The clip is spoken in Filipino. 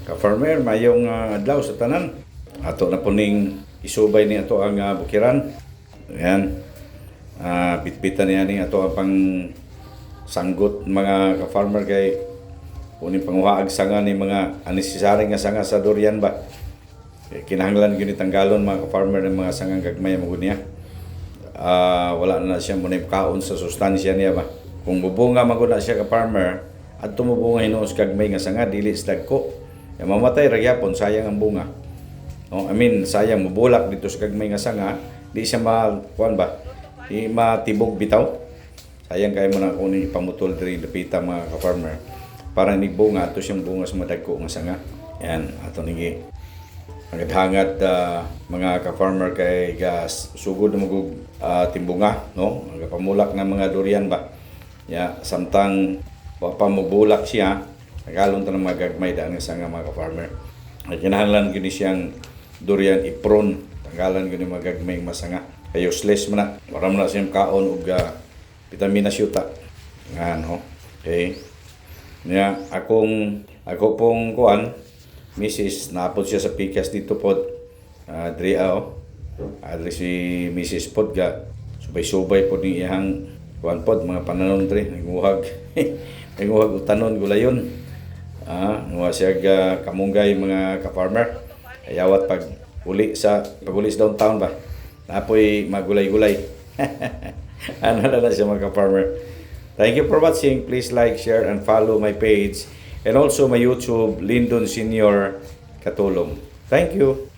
Ka-farmer, mayong adlaw sa tanan. Ato na po ning isubay ni ato ang bukiran. Ayan. Bitbitan niya ni ato ang pang sanggot mga ka-farmer kay kunin panguhaag sanga ni mga unnecessary nga sanga sa durian ba. Kinahanglan gyud tanggalon mga ka-farmer ng mga sangang gagmay mo niya. Wala na siya muna kaon sa sustansya niya ba. Kung mubunga maguna siya ka-farmer at tumubunga hinuos gagmay nga sanga dili sa dagko. Yung mamatay ra gyapon sayang ang bunga. No, sayang mubulak dito sa gagmay nga sanga, di siya kuan ba? Di matibog bitaw. Sayang kay mo na kunin ipamutol diri dapita mga ka-farmer para ni bunga ato siyang bunga sa madagko nga sanga. Yan ato nigi hangad mga ka-farmer kay gas sugod mo timbunga, no? Pamulak ng mga durian ba. Ya, samtang wa pa mubulak siya, nagalon ta ng mga gagmay daan sa nga mga ka-farmer. Kinahanglan gini siyang durian ipron, tanggalan gini mga gagmay masanga. Kay useless man na, para mo na siyang kaon ug vitamina syuta. Nga no. Okay. Nya ako pong kuan, Mrs. napod siya sa pikas dito pod. Adri si Mrs. Podga. Subay-subay pod ni iyang kuan pod mga pananon diri, nanguhag. Nanguhag utanon gulayon. Nuwa siya kamunggay mga ka-farmer. Ayawat pag-uli sa downtown ba. Napoy magulay-gulay. Ano na siya mga ka-farmer. Thank you for watching. Please like, share, and follow my page. And also my YouTube, Lyndon Senior Katulong. Thank you.